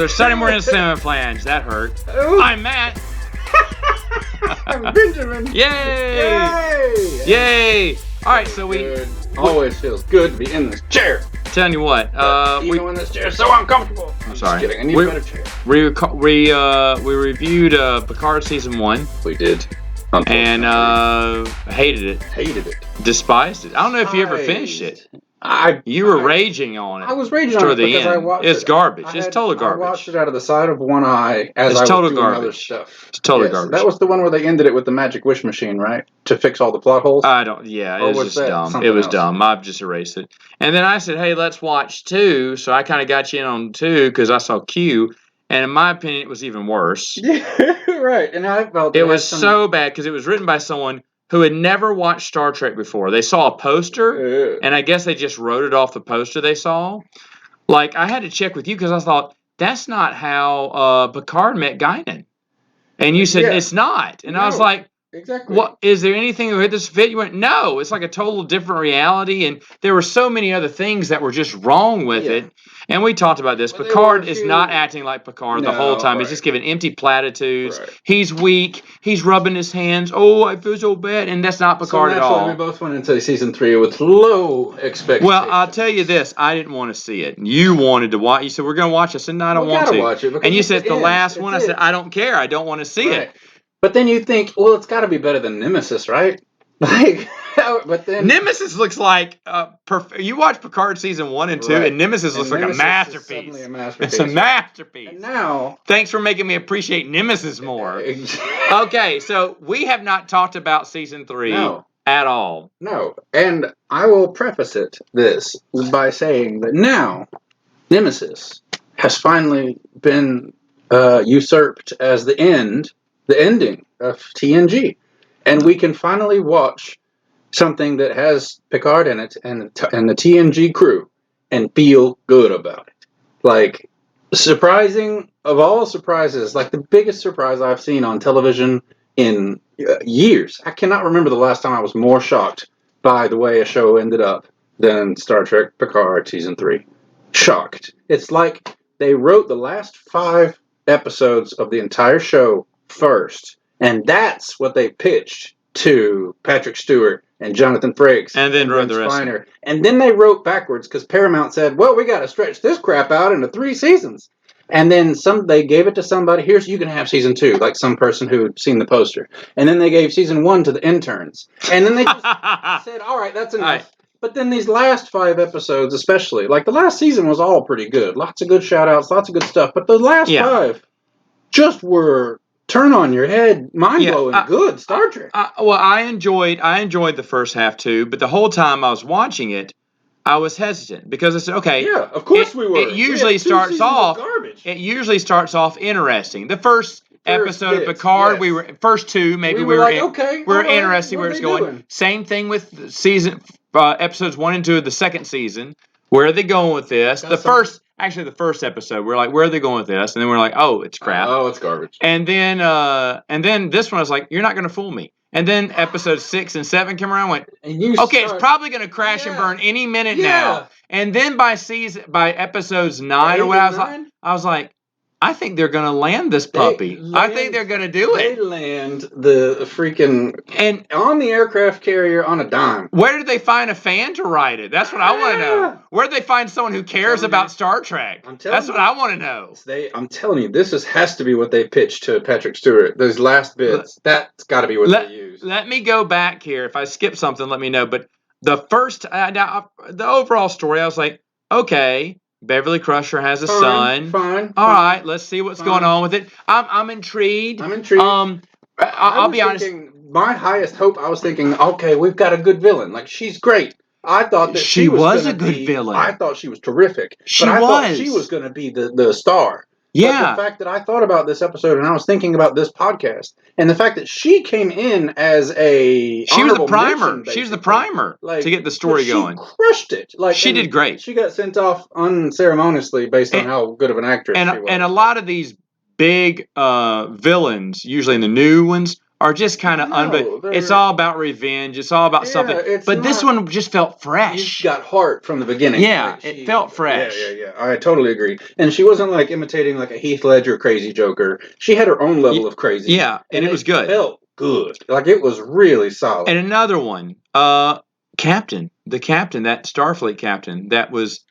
another Sunday morning Samoflange. That hurt. Ooh. I'm Matt. I'm Benjamin. Yay! Yay! All right, so Good. Always feels good to be in this chair. Telling you what, even when this chair is so uncomfortable. I'm sorry. Just kidding. I need a better chair. We reviewed Picard season 1. We did. And hated it. Hated it. Despised it. I don't know if you ever finished it. You were raging on it. I was raging on it because I watched it. It's garbage. It's total garbage. I watched it out of the side of one eye as I was doing other stuff. It's totally garbage. That was the one where they ended it with the magic wish machine, right? To fix all the plot holes? Yeah, it was just dumb. It was dumb. I've just erased it. And then I said, hey, let's watch 2. So I kind of got you in on 2 because I saw Q. And in my opinion, it was even worse. Right. And I felt it was so bad because it was written by someone who had never watched Star Trek before. They saw a poster, and I guess they just wrote it off the poster they saw. Like, I had to check with you because I thought, that's not how Picard met Guinan. And you said, it's not. And I was like, exactly. What is there anything that would this fit? You went, no, it's like a total different reality. And there were so many other things that were just wrong with it. And we talked about this. Picard is not acting like Picard the whole time. He's just giving empty platitudes. Right. He's weak. He's rubbing his hands. Oh, I feel so bad. And that's not Picard at all. We both went into season 3 with low expectations. Well, I'll tell you this. I didn't want to see it. You wanted to watch. You said, we're going to watch it. I said, no, I don't want to. Watch it and you said, the last one. I said, I don't care. I don't want to see it. But then you think, well, it's got to be better than Nemesis, right? Like, but then Nemesis looks like you watch Picard season 1 and 2, and Nemesis looks like a masterpiece. It's a masterpiece. And now, thanks for making me appreciate Nemesis more. Okay, so we have not talked about season 3 at all. No, and I will preface this by saying that now Nemesis has finally been usurped as the ending of TNG. And we can finally watch something that has Picard in it and the TNG crew and feel good about it. Like, surprising of all surprises, like the biggest surprise I've seen on television in years. I cannot remember the last time I was more shocked by the way a show ended up than Star Trek Picard season 3. Shocked. It's like they wrote the last 5 episodes of the entire show first. And that's what they pitched to Patrick Stewart and Jonathan Frakes. And then wrote the rest. And then they wrote backwards because Paramount said, well, we got to stretch this crap out into 3 seasons. And then they gave it to somebody. Here's, you can have season 2, like some person who'd seen the poster. And then they gave season 1 to the interns. And then they just said, all right, that's enough. Right. But then these last 5 episodes, especially, like the last season was all pretty good. Lots of good shout outs, lots of good stuff. But the last 5 just were turn on your head, mind-blowing, good Star Trek. I enjoyed the first half too, but the whole time I was watching it, I was hesitant because I said, okay, yeah, of course we were. It usually starts off interesting. The first episode of Picard, we were first 2, maybe we were like, okay, we're interested where it's going. Doing? Same thing with season episodes 1 and 2 of the second season. Where are they going with this? The first episode, we're like, where are they going with this? And then we're like, oh, it's crap. Oh, it's garbage. And then this one, I was like, you're not going to fool me. And then episodes 6 and 7 came around and went, okay, it's probably going to crash and burn any minute now. And then by episodes 9 or whatever, I was like, I think they're going to land this puppy. I think they're going to do it. They land the freaking and on the aircraft carrier on a dime. Where did they find a fan to write it? That's what I want to know. Where did they find someone who cares about Star Trek? That's what I want to know. I'm telling you, this has to be what they pitched to Patrick Stewart. Those last bits, that's got to be what they use. Let me go back here. If I skip something, let me know. But the first, the overall story, I was like, okay. Beverly Crusher has a son. Fine. All right, let's see what's going on with it. I'm intrigued. I'll be honest. My highest hope, I was thinking, okay, we've got a good villain. Like, she's great. I thought that she was a good villain. I thought she was terrific. I thought she was going to be the star. Yeah. But the fact that I thought about this episode and I was thinking about this podcast, and the fact that she came in as she was the primer. She was the primer to get the story going. She crushed it. She did great. She got sent off unceremoniously based on how good of an actress she was. And a lot of these big villains, usually in the new ones, are just kind of it's all about revenge. It's all about something. But this one just felt fresh. You've got heart from the beginning. Yeah, it felt fresh. Yeah. I totally agree. And she wasn't like imitating like a Heath Ledger crazy Joker. She had her own level of crazy. Yeah, and it was good. Felt good. Like it was really solid. And another one, the captain, that Starfleet captain,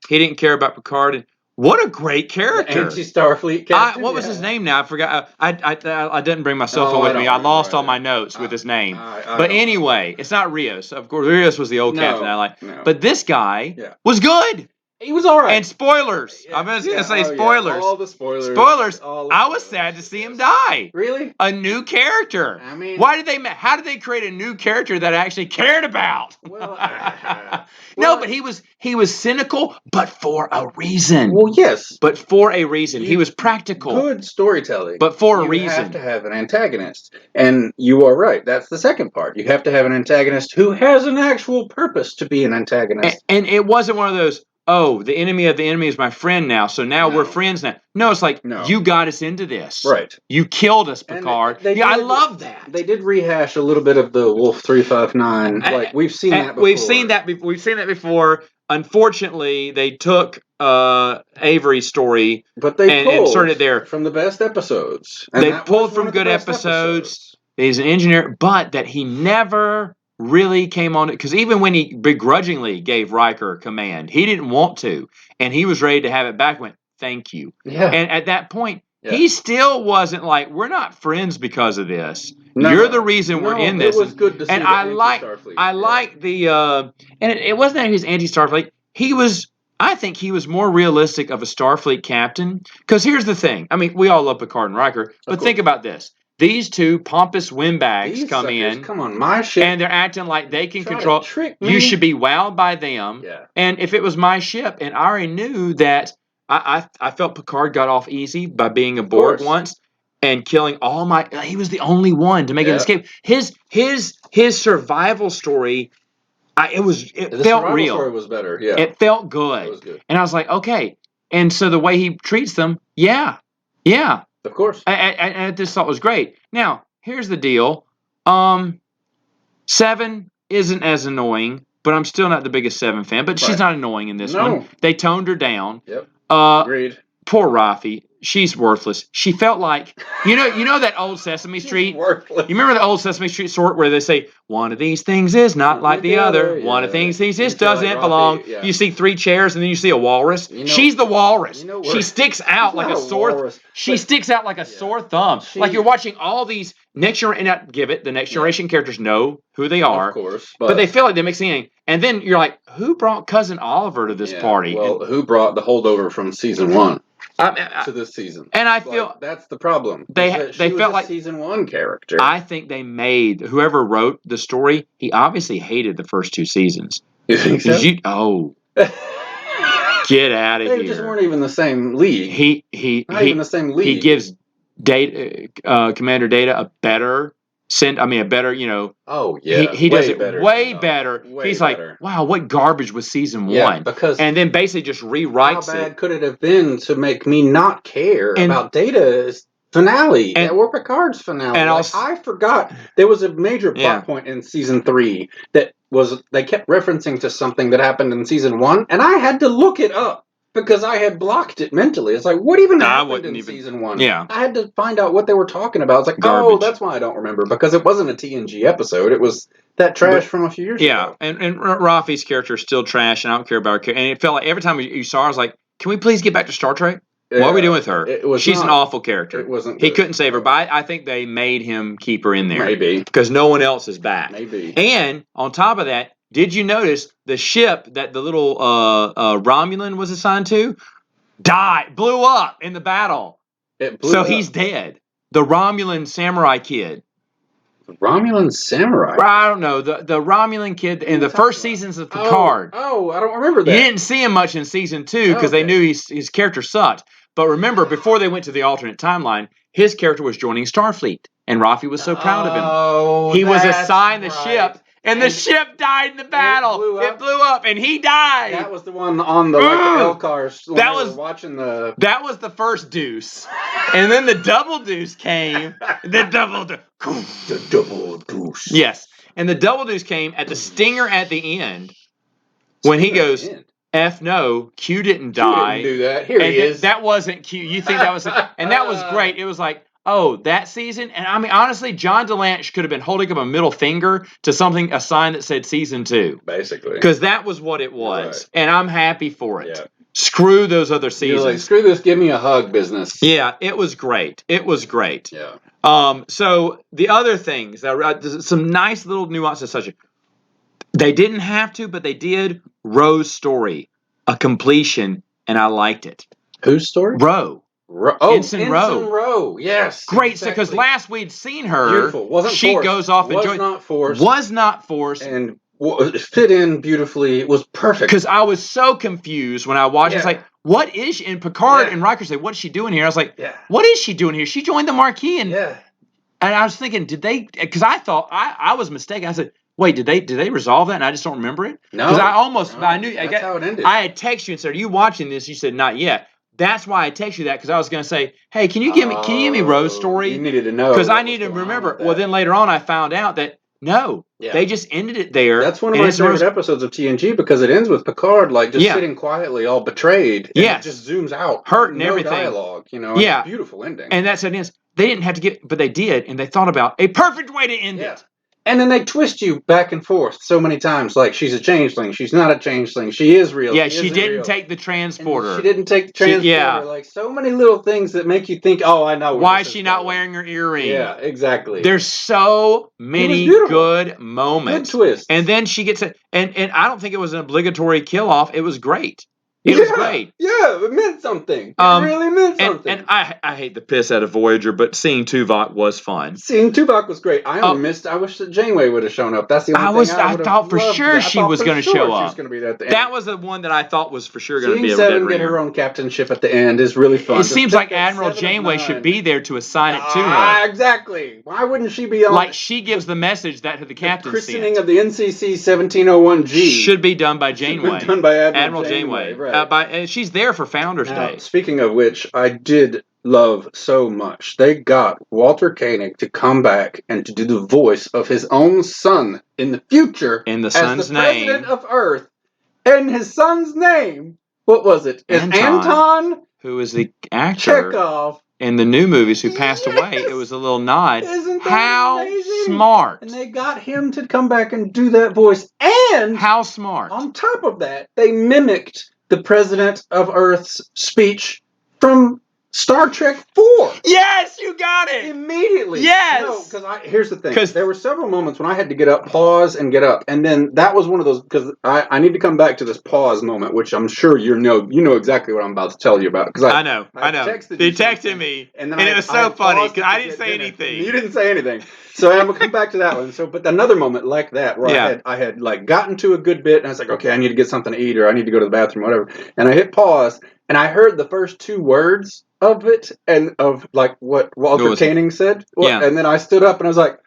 he didn't care about Picard. And what a great character! The anti-Starfleet captain. What was his name now? I forgot. I didn't bring my cell phone with me. I lost all my notes with his name. But anyway, it's not Rios. Of course, Rios was the old captain I like. No. But this guy was good. He was all right. And spoilers. Yeah. I'm just going to say spoilers. Yeah. All the spoilers. I was sad to see him die. Really? A new character. I mean, how did they create a new character that I actually cared about? Well, no, but he was cynical, but for a reason. Well, yes. But for a reason. He was practical. Good storytelling. But for a reason. You have to have an antagonist. And you are right. That's the second part. You have to have an antagonist who has an actual purpose to be an antagonist. And it wasn't one of those, oh, the enemy of the enemy is my friend now, so now we're friends now. No, it's like, you got us into this. Right. You killed us, Picard. I love that. They did rehash a little bit of the Wolf 359. Like, we've seen that before. We've seen that before. Unfortunately, they took Avery's story and inserted there. From the best episodes. They pulled from good episodes. He's an engineer, but that he never really came on it, because even when he begrudgingly gave Riker command, he didn't want to, and he was ready to have it back. Went, thank you. Yeah. And at that point, he still wasn't like, we're not friends because of this. You're the reason we're in this. It was good to see. And I like the and it wasn't that he was anti-Starfleet. I think he was more realistic of a Starfleet captain. Because here's the thing. I mean, we all love Picard and Riker, but think about this. These two pompous windbags come on my ship, and they're acting like they can control. You should be wowed by them. Yeah. And if it was my ship, and I already knew that, I felt Picard got off easy by being aboard once and killing all my. He was the only one to make an escape. His survival story. It felt real. Story was better. Yeah. It felt good. It was good. And I was like, okay. And so the way he treats them, yeah. Of course. I just thought it was great. Now, here's the deal. 7 isn't as annoying, but I'm still not the biggest 7 fan. But she's not annoying in this one. They toned her down. Yep. Agreed. Poor Rafi. She's worthless. She felt like, you know that old Sesame Street? Worthless. You remember the old Sesame Street sort where they say, one of these things is not like the other. Yeah. One of these things doesn't belong. Yeah. You see 3 chairs and then you see a walrus. She's the walrus. She sticks out like a sore. She sticks out like a sore thumb. Like you're watching all these next generation characters know who they are. Of course. But they feel like they mix anything. And then you're like, who brought Cousin Oliver to this party? Well, who brought the holdover from season 1? To this season, and I feel that's the problem. They felt like season 1 character. I think they made whoever wrote the story. He obviously hated the first 2 seasons. You think so? Get out of here! They just weren't even the same league. Even the same league. He gives Commander Data a better. A better, Oh yeah, he does it way better. He's like, wow, what garbage was season 1? And then basically just rewrites it. How bad could it have been to make me not care about Data's finale or Picard's finale? And I forgot there was a major plot point in season 3 that they kept referencing to something that happened in season 1, and I had to look it up. Because I had blocked it mentally. It's like, what even happened in season 1? Yeah. I had to find out what they were talking about. It's like, garbage. Oh, that's why I don't remember. Because it wasn't a TNG episode. It was that trash from a few years ago. Yeah, and Rafi's character is still trash, and I don't care about her character. And it felt like every time you saw her, I was like, can we please get back to Star Trek? What are we doing with her? She's an awful character. It wasn't. He couldn't save her, but I think they made him keep her in there. Maybe. Because no one else is back. Maybe. And on top of that, did you notice the ship that the little Romulan was assigned to? Blew up in the battle. He's dead. The Romulan samurai kid. Romulan samurai? I don't know. The Romulan kid in the first seasons of Picard. Oh, I don't remember that. You didn't see him much in season 2 because they knew his character sucked. But remember, before they went to the alternate timeline, his character was joining Starfleet. And Rafi was so proud of him. He was assigned the ship. and the ship died in the battle. It blew up, and he died. That was the one on the L cars. That was watching the. That was the first deuce, and then the double deuce came. The double deuce. Yes, and the double deuce came at the stinger at the end when he goes. F no, Q didn't die. Q didn't do that. Here he is. That wasn't Q. You think that was, and that was great. It was like, oh, that season. And I mean, honestly, John DeLange could have been holding up a middle finger to a sign that said season 2. Basically. Because that was what it was. Right. And I'm happy for it. Yeah. Screw those other seasons. You're like, screw this, give me a hug business. Yeah, it was great. It was great. Yeah. So the other things, some nice little nuances such as, they didn't have to, but they did. Roe's story, a completion, and I liked it. Whose story? Roe. Ensign Roe. Yes. Great, because exactly. Last we'd seen her. Beautiful. Wasn't she forced. Goes off and was not forced. And fit in beautifully. It was perfect. Because I was so confused when I watched. It's like, what is she? And Picard and Riker say, "What's she doing here?" I was like, "What is she doing here?" She joined the Marquis, and I was thinking, did they? Because I thought I was mistaken. I said, wait, did they resolve that? And I just don't remember it. No, because I knew that's how it ended. I had texted you and said, "Are you watching this?" You said, "Not yet." That's why I texted you that, because I was going to say, "Hey, can you give me Roe's story?" You needed to know because I needed to remember. Well, then later on, I found out that no, they just ended it there. That's one of my favorite episodes of TNG because it ends with Picard like just sitting quietly, all betrayed. And it just zooms out, hurt and everything. Dialogue, it's a beautiful ending. And that's it. They didn't have to get, but they did, and they thought about a perfect way to end it. And then they twist you back and forth so many times, like she's a changeling, she's not a changeling, she is real. Yeah, she didn't take the transporter. She didn't take the transporter. Like so many little things that make you think, oh, I know. Why is she not wearing her earring? Yeah, exactly. There's so many good moments. Good twist. And then she gets it, and I don't think it was an obligatory kill off. It was great. It was great. Yeah, it meant something. It really meant something. And I hate the piss out of Voyager, but seeing Tuvok was fun. Seeing Tuvok was great. I wish that Janeway would have shown up. That's the only thing I thought for sure she was going to show up. She was going to be there at the end. That was the one that I thought was for sure going to be a Seven get her own captainship at the end is really fun. It seems like Admiral Janeway should be there to assign it to her. Exactly. Why wouldn't she be on? Like she gives the message that the captain. The christening of the NCC 1701G should be done by Janeway. Should be done by Admiral Janeway. Right. She's there for Founders Day. Speaking of which, I did love so much. They got Walter Koenig to come back and to do the voice of his own son in the future. In the son's as the president of Earth. And his son's name, what was it? Is Anton? Who is the actor Chekhov. In the new movies who passed away. It was a little nod. Isn't that How amazing? Smart. And they got him to come back and do that voice. And how smart. On top of that, they mimicked the President of Earth's speech from Star Trek 4. Yes, you got it. Immediately. Yes. No, because here's the thing. Because there were several moments when I had to get up, pause, and get up. And then that was one of those, because I need to come back to this pause moment, which I'm sure you know exactly what I'm about to tell you about. Because I know. They texted me, and it was so funny, because I didn't say anything. You didn't say anything. So I'm going to come back to that one. But another moment like that, where I had like gotten to a good bit, and I was like, okay, I need to get something to eat, or I need to go to the bathroom, whatever. And I hit pause, and I heard the first 2 words of it, and of like what Walter Koenig said. And then I stood up and I was like,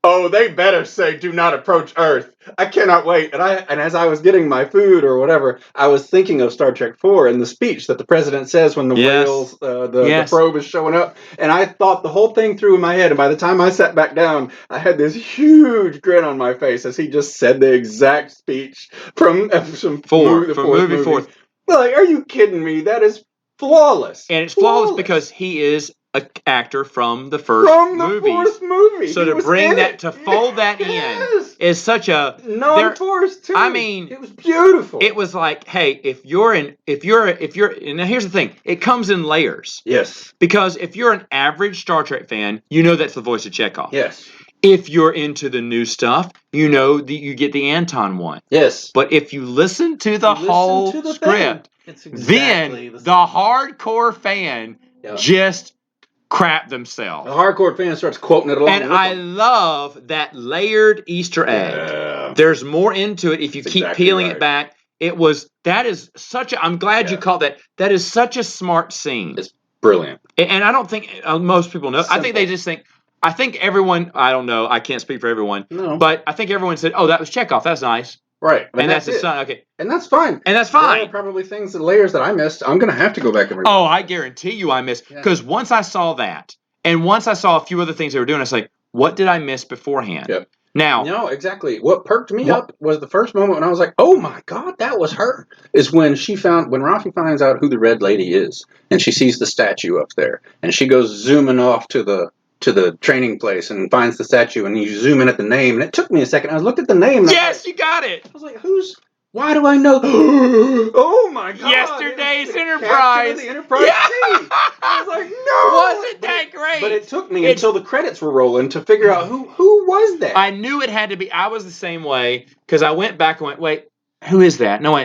oh, they better say do not approach Earth. I cannot wait. And as I was getting my food or whatever, I was thinking of Star Trek 4 and the speech that the president says when the whales, the probe is showing up. And I thought the whole thing through in my head. And by the time I sat back down, I had this huge grin on my face as he just said the exact speech from movie 4. Like, are you kidding me? That is flawless. And it's flawless because he is an actor from the first movie. Fourth movie. So to bring that, to fold that in is such a non-forced too. I mean, it was beautiful. It was like, hey, if you're and now here's the thing, it comes in layers. Yes. Because if you're an average Star Trek fan, you know that's the voice of Chekhov. Yes. If you're into the new stuff, you know that you get the Anton one. Yes. But if you listen to the whole script, then the hardcore fan just crap themselves. The hardcore fan starts quoting it along. And I love that layered Easter egg. Yeah. There's more into it if you keep peeling it back. I'm glad you called that. That is such a smart scene. It's brilliant. And I don't think most people know. Simple. I think they just think, I think everyone, I don't know, I can't speak for everyone, No. but I think everyone said, "Oh, that was Chekhov. That's nice." Right. And that's his son. Okay. And that's fine. And that's There fine. are probably things and layers that I missed. I'm going to have to go back and read. Oh, I guarantee you I missed. Because once I saw that, and once I saw a few other things they were doing, I was like, what did I miss beforehand? Yep. Now. No, exactly. What perked me up was the first moment when I was like, oh my God, that was her. Is when Rafi finds out who the Red Lady is, and she sees the statue up there, and she goes zooming off to the training place and finds the statue, and you zoom in at the name, and it took me a second. I looked at the name. And yes, you got it. I was like, why do I know? Oh my God! Yesterday's Enterprise. The Enterprise C. I was like, no! Wasn't that great? But it took me until the credits were rolling to figure out who was that. I knew it had to be. I was the same way because I went back and went, wait, who is that? No,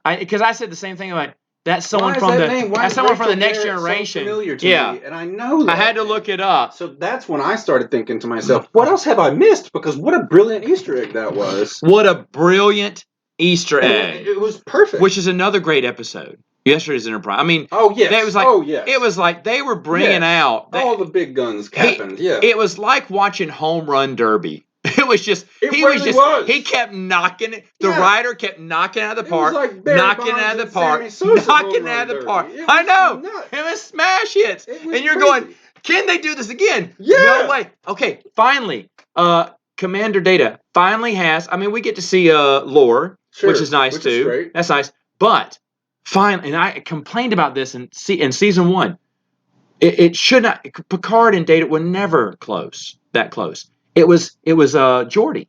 because I said the same thing. I went, that's someone from the Next Generation. So familiar to me, and I know that. I had to look it up. So that's when I started thinking to myself, what else have I missed? Because what a brilliant Easter egg that was. What a brilliant Easter egg. It was perfect. Which is another great episode. Yesterday's Enterprise. I mean, it was like they were bringing out all the big guns happened. It was like watching Home Run Derby. It was just he kept knocking it. The writer kept knocking out of the park, knocking out of the park. I know. It was smash hits, and you're going, can they do this again? Yeah. No way. Okay, finally, Commander Data finally has. I mean, we get to see Lore, which is nice too. Great. That's nice, but finally, and I complained about this in season 1. It should not. Picard and Data were never that close. It was Geordi.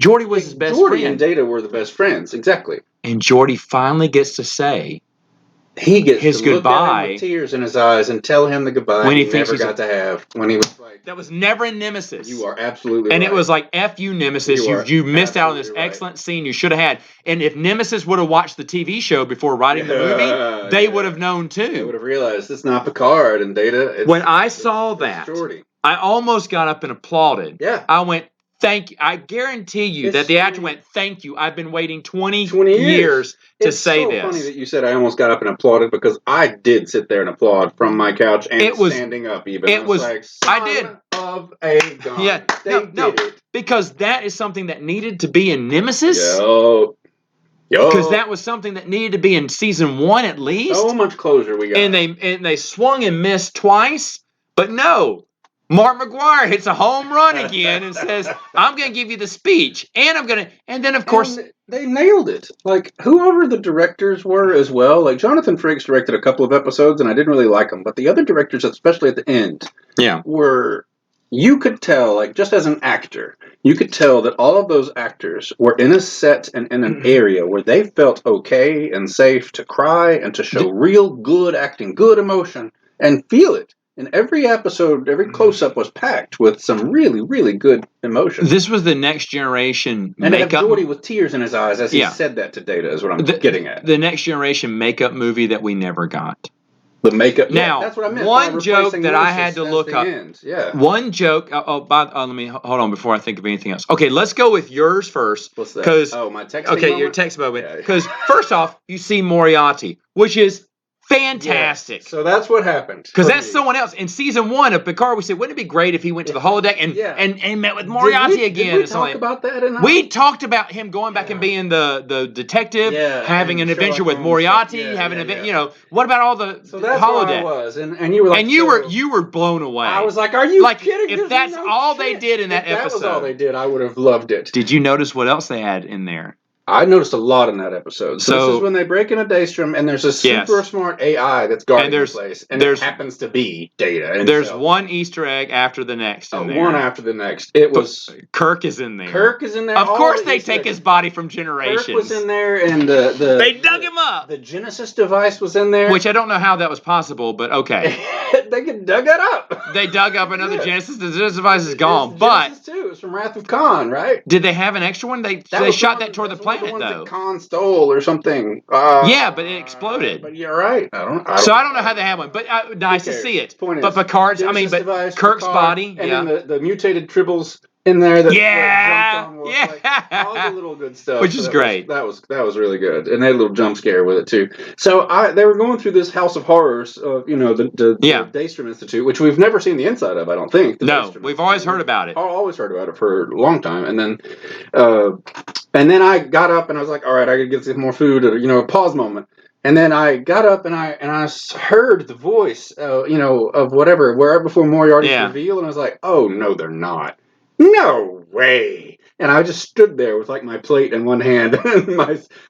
Geordi was his best friend. Geordi and Data were the best friends, exactly. And Geordi finally gets to say he gets his to goodbye look at him with tears in his eyes and tell him the goodbye when he never got to have. When he was like, that was never in Nemesis. You are absolutely and right. It was like, F you, Nemesis. You missed out on this excellent scene you should have had. And if Nemesis would have watched the TV show before writing the movie, they would have known too. They would have realized it's not Picard and Data. When I saw that, I almost got up and applauded. Yeah. I went, thank you. I guarantee you that the actor went, thank you. I've been waiting 20 years to say this. It's so funny that you said I almost got up and applauded because I did sit there and applaud from my couch and standing up even. It was like, I did. Of a gun. Yeah. They did it. Because that is something that needed to be in Nemesis. Yo. Because that was something that needed to be in season 1 at least. So much closure we got. And they swung and missed twice, but no. Mark McGuire hits a home run again and says, I'm going to give you the speech. And then of course. And they nailed it. Like, whoever the directors were as well. Like, Jonathan Frakes directed a couple of episodes and I didn't really like them. But the other directors, especially at the end, you could tell, like, just as an actor, you could tell that all of those actors were in a set and in an area where they felt okay and safe to cry and to show real good acting, good emotion, and feel it. And every episode, every close-up was packed with some really, really good emotion. This was the Next Generation makeup. And Geordi with tears in his eyes as he said that to Data is what I'm getting at. The Next Generation makeup movie that we never got. The makeup. Now, that's what I meant. One joke that I had to look up. Yeah. One joke. Let me hold on before I think of anything else. Okay, let's go with yours first. What's that? My text. Okay, your text moment. Because first off, you see Moriarty, which is fantastic. Yes. So that's what happened. Because that's someone else. In season 1 of Picard, we said, wouldn't it be great if he went to the holodeck and met with Moriarty again? Did we talk about that? We talked about him going back and being the detective, having an adventure with Moriarty, having an event. What about all the so that's holodeck? Where I was, and you were like, and you were blown away. I was like, are you kidding? If that's all they did in that episode, if that was all they did, I would have loved it. Did you notice what else they had in there? I noticed a lot in that episode. So this is when they break into Daystrom, and there's a super smart AI that's guarding the place, and there happens to be Data. And there's one Easter egg after the next. One after the next. It was Kirk is in there. Kirk is in there. Of course, they take his body from Generations. Kirk was in there, and they dug him up. The Genesis device was in there, which I don't know how that was possible, but okay. They could dug that up. They dug up another Genesis. The Genesis device is gone, Genesis too. It's from Wrath of Khan, right? Did they have an extra one? They shot that toward the planet though. Khan stole or something. But it exploded. But you're right. I don't know how they have one, but nice to see it. But Picard's, Kirk's body, and then the mutated tribbles in there that Yeah, jumped on. yeah. Like, all the little good stuff. Which is great. That was really good, and they had a little jump scare with it too. So they were going through this House of Horrors, the Daystrom Institute, which we've never seen the inside of. I don't think. No, we've always heard about it. Always heard about it for a long time, and then I got up and I was like, all right, I gotta get some more food, a pause moment. And then I got up and I heard the voice, of wherever before Moriarty's reveal, and I was like, oh no, they're not. No way. And I just stood there with like my plate in one hand and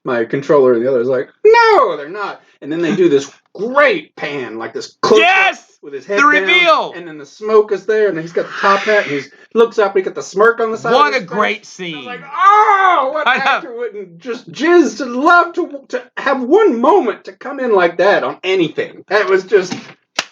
my controller in the other. I was like, no, they're not. And then they do this great pan, like this close up with his head down, reveal. and then the smoke is there, and he's got the top hat, and he looks up, and he got the smirk on the side. What of his a great face. scene! I was like, oh, what actor wouldn't just jizz to love to have one moment to come in like that on anything? That was just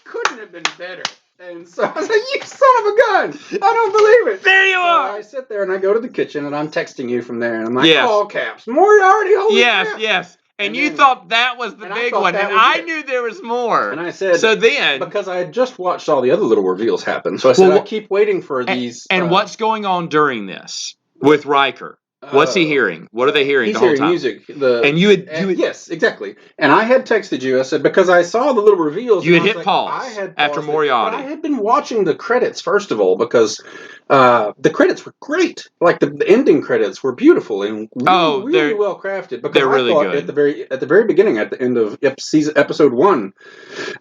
couldn't have been better. And so I was like, you son of a gun! I don't believe it. There you are! I sit there and I go to the kitchen and I'm texting you from there and I'm like, all caps, Moriarty, holy crap. Yes. And you thought that was the big one, and I knew there was more. And I said, so then, because I had just watched all the other little reveals happen, so I said, I keep waiting for these. And what's going on during this with Riker? What's he hearing? What are they hearing the whole time? He's hearing music. Yes, exactly. And I had texted you. I said, because I saw the little reveals. You had hit pause after Moriarty. But I had been watching the credits, first of all, because the credits were great. Like the ending credits were beautiful and really well crafted. Because they're really good. At the very beginning, at the end of episode 1,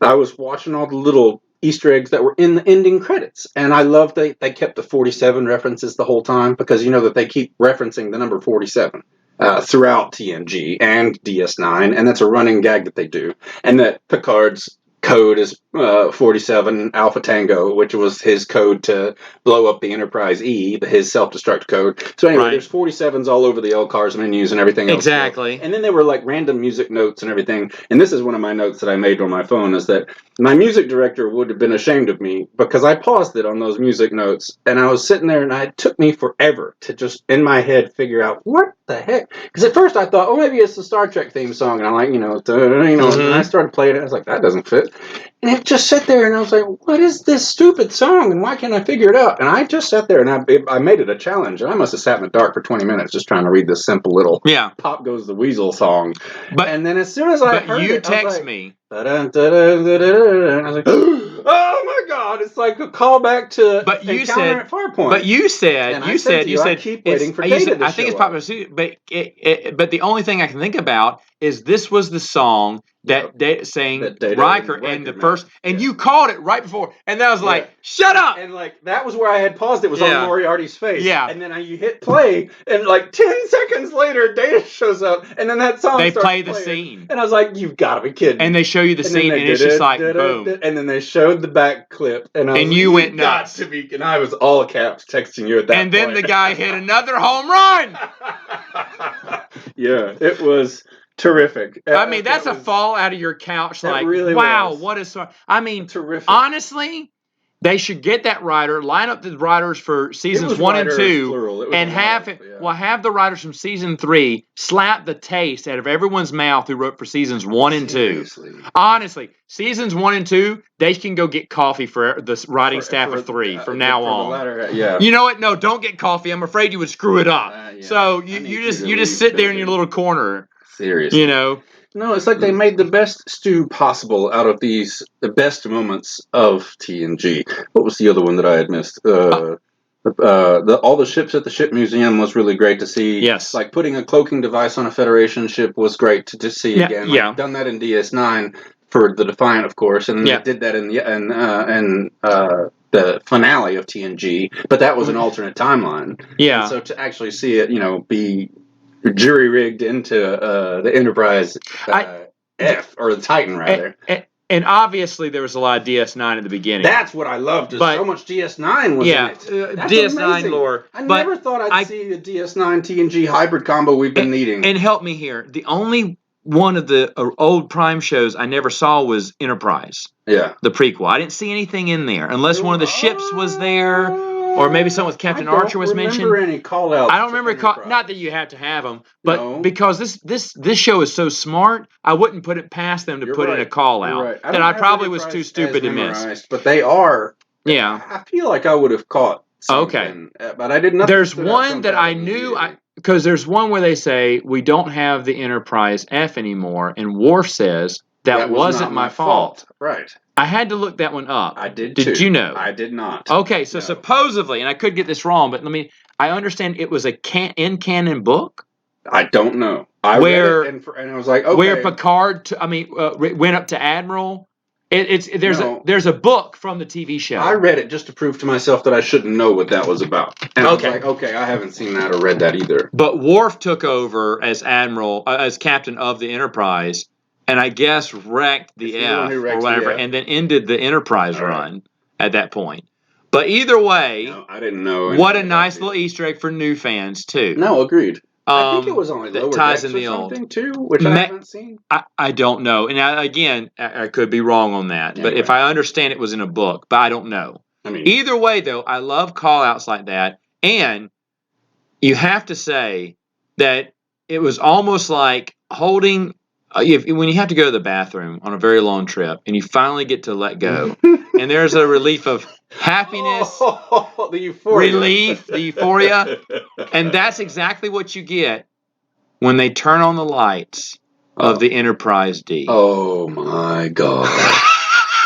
I was watching all the little Easter eggs that were in the ending credits, and I love they kept the 47 references the whole time, because you know that they keep referencing the number 47 throughout TNG and DS9, and that's a running gag that they do, and that Picard's code is 47 Alpha Tango, which was his code to blow up the Enterprise E, his self-destruct code. So anyway, there's 47s all over the LCARS menus and everything else. Exactly. And then there were like random music notes and everything. And this is one of my notes that I made on my phone, is that my music director would have been ashamed of me because I paused it on those music notes, and I was sitting there and it took me forever to just in my head figure out what the heck. Because at first I thought, oh, maybe it's the Star Trek theme song, and I'm like, and I started playing it. I was like, that doesn't fit. And it just sat there, and I was like, what is this stupid song, and why can't I figure it out? And I just sat there, and I made it a challenge, and I must have sat in the dark for 20 minutes just trying to read this simple little Pop Goes the Weasel song. And then as soon as I heard you it, text me. And I was like, oh my God, it's like a callback to Encounter at Farpoint. But you said, I keep waiting for Data to I think show it's popular, but the only thing I can think about is this was the song that saying Riker and the first, and you called it right before, and then I was like, shut up! And like that was where I had paused. It was on Moriarty's face. Yeah. And then you hit play, and like 10 seconds later, Data shows up, and then that song starts play the playing. scene, and I was like, you've got to be kidding! And they show you the scene, and it's just like boom. And then they showed the back clip, and you went nuts. And I was all caps texting you at that. And then the guy hit another home run. Yeah, it was terrific. I mean, that's a fall out of your couch. Like, really wow, what is? I mean, terrific. Honestly, they should get that writer, line up the writers for seasons 1 and 2, and have the writers from season 3 slap the taste out of everyone's mouth who wrote for seasons 1 and 2. Honestly, seasons 1 and 2, they can go get coffee for the writing staff of 3 from now on. You know what? No, don't get coffee. I'm afraid you would screw it up. So you just sit there in your little corner. Seriously. No, it's like they made the best stew possible out of the best moments of TNG. What was the other one that I had missed? All the ships at the ship museum was really great to see. Yes. Like putting a cloaking device on a Federation ship was great to see again. Like, done that in DS9 for the Defiant, of course, and they did that in the finale of TNG, but that was an alternate timeline. Yeah. And so to actually see it, be jury rigged into the Enterprise F, or the Titan rather. And obviously there was a lot of DS9 at the beginning. That's what I loved. So much DS9 was in it. That's DS9 amazing. Lore. I never thought I'd see the DS9 TNG hybrid combo we've been needing. And help me here. The only one of the old Prime shows I never saw was Enterprise. Yeah. The prequel. I didn't see anything in there unless one of the ships was there. Or maybe something with Captain Archer was mentioned. I don't remember any call-outs. I don't remember. Not that you have to have them, but because this show is so smart, I wouldn't put it past them to put in a call-out that I probably was too stupid to miss. But they are. Yeah. I feel like I would have caught something. But I did not. There's one that I knew, because there's one where they say, we don't have the Enterprise F anymore, and Worf says, that wasn't my fault. Right. I had to look that one up. I did too. Did you know? I did not. Okay, so supposedly, and I could get this wrong, but I understand it was a in-canon book? I don't know. I read it and I was like, okay. Where Picard, went up to Admiral. There's a book from the TV show. I read it just to prove to myself that I shouldn't know what that was about. And I was like, okay, I haven't seen that or read that either. But Worf took over as Admiral, as captain of the Enterprise, and I guess wrecked the F or whatever, and then ended the Enterprise run at that point. But either way, I didn't know. What a nice little Easter egg for new fans too. No, agreed. I think it was only Lower Decks or something too, which I haven't seen. I don't know. And again, I could be wrong on that. But if I understand it was in a book, but I don't know. Either way, though, I love call-outs like that. And you have to say that it was almost like holding... when you have to go to the bathroom on a very long trip and you finally get to let go, and there's a relief of happiness, the euphoria. Relief, the euphoria, and that's exactly what you get when they turn on the lights of the Enterprise D. Oh my God.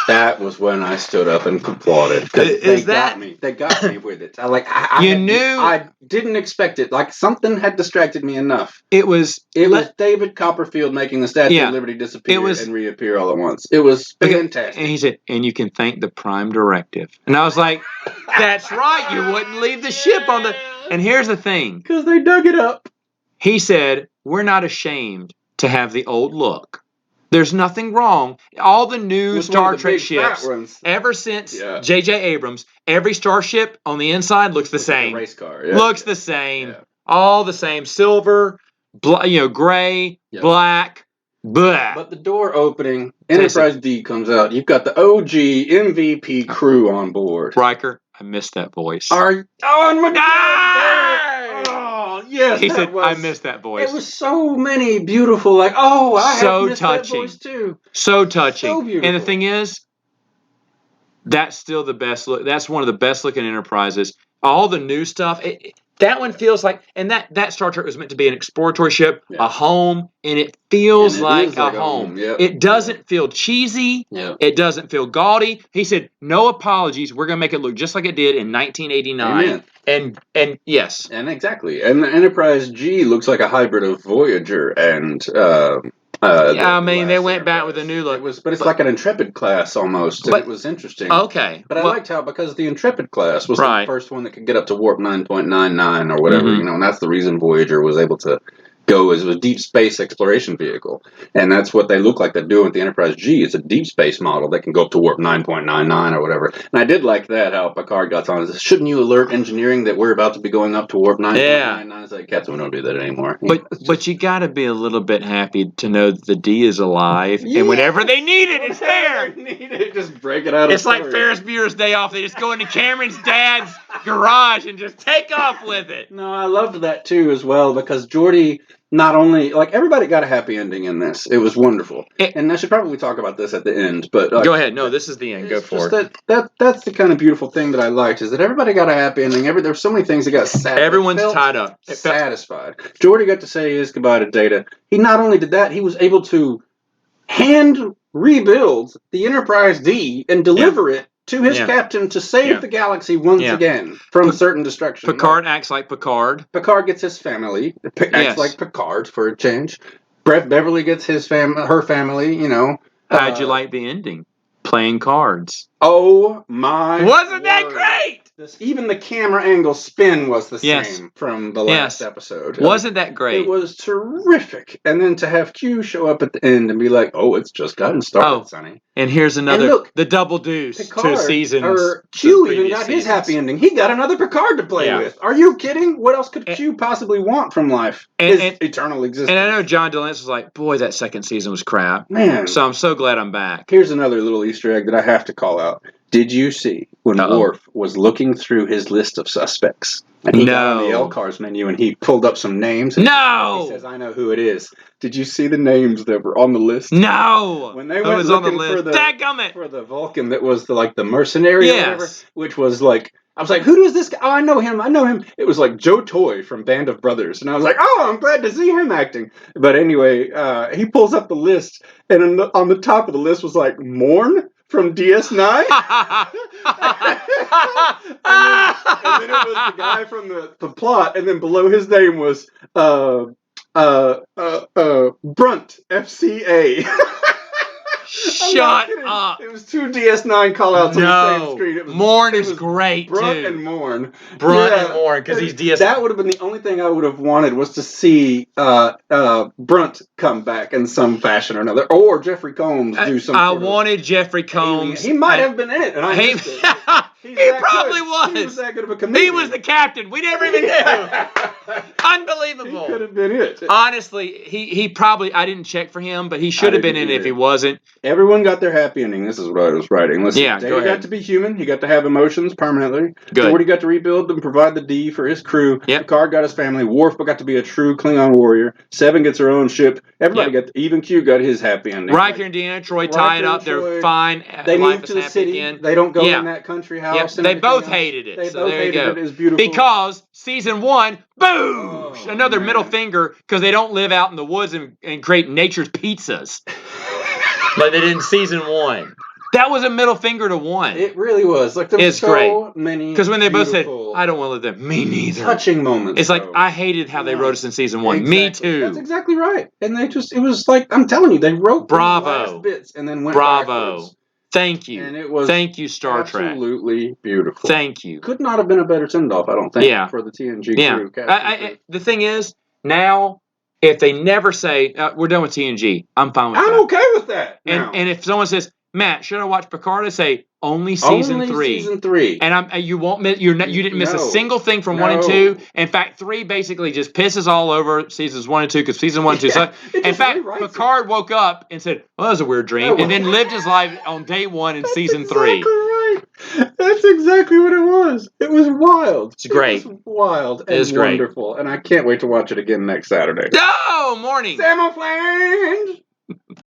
That was when I stood up and applauded. They got me with it. I didn't expect it. Like something had distracted me enough. It was David Copperfield making the Statue of Liberty disappear and reappear all at once. It was fantastic. And he said, and you can thank the Prime Directive. And I was like, that's right. You wouldn't leave the ship on the... And here's the thing. Because they dug it up. He said, we're not ashamed to have the old look. There's nothing wrong. All the new Star Trek ships, ever since J.J. Abrams, every starship on the inside looks the same. Like a race car. Looks the same. All the same. Silver, gray, black, black. But the door opening, Enterprise D comes out. You've got the OG MVP crew on board. Riker, I missed that voice. Oh my God! Yes, he said, I missed that voice. It was so many beautiful, I have missed that voice too. So touching. So beautiful. And the thing is, that's still the best look. That's one of the best looking Enterprises. All the new stuff, that one feels like, and that Star Trek was meant to be an exploratory ship, a home, and it feels like a home. It doesn't feel cheesy. It doesn't feel gaudy. He said, no apologies. We're going to make it look just like it did in 1989. Amen. And yes. And exactly. And the Enterprise G looks like a hybrid of Voyager and... they went back with a new look. But it's like an Intrepid class almost. And it was interesting. Okay. But I liked how, because the Intrepid class was the first one that could get up to warp 9.99 or whatever, and that's the reason Voyager was able to go, as a deep space exploration vehicle. And that's what they look like they're doing with the Enterprise G. It's a deep space model that can go up to warp 9.99 or whatever. And I did like that, how Picard got on. Shouldn't you alert engineering that we're about to be going up to warp 9.99? It's like, Captain, we don't do that anymore. But you got to be a little bit happy to know that the D is alive, and whenever they need it, it's there. Just break it out. It's like Ferris Bueller's Day Off. They just go into Cameron's dad's garage and just take off with it. No, I loved that too as well, because Geordi not only, everybody got a happy ending in this. It was wonderful. And I should probably talk about this at the end, but... go ahead. No, this is the end. Go for it. That's the kind of beautiful thing that I liked, is that everybody got a happy ending. There were so many things that got sad. Everyone's tied up. Satisfied. Geordi got to say his goodbye to Data. He not only did that, he was able to hand rebuild the Enterprise D and deliver it to his captain to save the galaxy once again from certain destruction. Picard acts like Picard. Picard gets his family. Acts like Picard for a change. Beverly gets her family, How'd you like the ending? Playing cards. Oh my! Wasn't that great? Even the camera angle spin was the same from the last episode. Wasn't that great? It was terrific. And then to have Q show up at the end and be like, "Oh, it's just gotten started, Sonny." And here's another, the double deuce to seasons. Q even got his happy ending. He got another Picard to play with. Are you kidding? What else could Q possibly want from life? His eternal existence. And I know John DeLance was like, boy, that second season was crap. Man. So I'm so glad I'm back. Here's another little Easter egg that I have to call out. Did you see when Worf was looking through his list of suspects? And he got on the LCARS menu and he pulled up some names. And he says, I know who it is. Did you see the names that were on the list? No! When they went looking for the Vulcan that was the mercenary or whatever, which was like I was like, who is this guy? Oh, I know him. It was like Joe Toy from Band of Brothers. And I was like, oh, I'm glad to see him acting. But anyway, he pulls up the list, and on the top of the list was like, Morn from DS9. and then it was the guy from the plot, and then below his name was Brunt, FCA. Shut up. It was 2 DS9 callouts on the same screen. Morn is great, Brunt too. and Morn. Brunt and Morn, because he's DS9. That would have been the only thing I would have wanted, was to see Brunt come back in some fashion or another. Or Jeffrey Combs do something. I wanted Jeffrey Combs. He might have been in it, and I missed it. He probably was. He was that good of a comedian. He was the captain. We never even knew. Unbelievable. He could have been it. Honestly, he probably, I didn't check for him, but he should have been in it if he wasn't. Everyone got their happy ending. This is what I was writing. Listen, yeah, Dave got to be human. He got to have emotions permanently. Good. Geordi got to rebuild and provide the D for his crew. Yep. Picard got his family. Worf got to be a true Klingon warrior. Seven gets her own ship. Everybody got, even Q got his happy ending. Riker and Deanna Troy tie it up. They're fine. They moved to the city. Again. They don't go in that country house. Yep. They both hated it. They so both there you hated go. it. It was beautiful. Because season 1, boom! Another middle finger, because they don't live out in the woods and create nature's pizzas. Like they did in season 1. That was a middle finger to 1. It really was. Like there was so many. Because when they both said, "I don't want to live there," me neither. Touching moments. It's like I hated how they wrote us in season 1. Exactly. Me too. That's exactly right. And they it was like, I'm telling you, they wrote the last bits and then went backwards. Thank you. And it was Star Trek. Absolutely beautiful. Thank you. Could not have been a better send-off, I don't think, for the TNG crew. The thing is, now, if they never say, we're done with TNG, I'm fine with that. I'm okay with that. And if someone says, Matt, should I watch Picard? I say, only season 3. Season 3. And you won't miss. You didn't miss a single thing from 1 and 2. In fact, 3 basically just pisses all over seasons 1 and 2 because season 1 and 2 suck. In fact, Picard woke up and said, "Well, that was a weird dream," and then lived his life on day 1 in season 3. Right. That's exactly what it was. It was wild. It's great. It was wild and wonderful, and I can't wait to watch it again next Saturday. Oh, morning. Samoflange.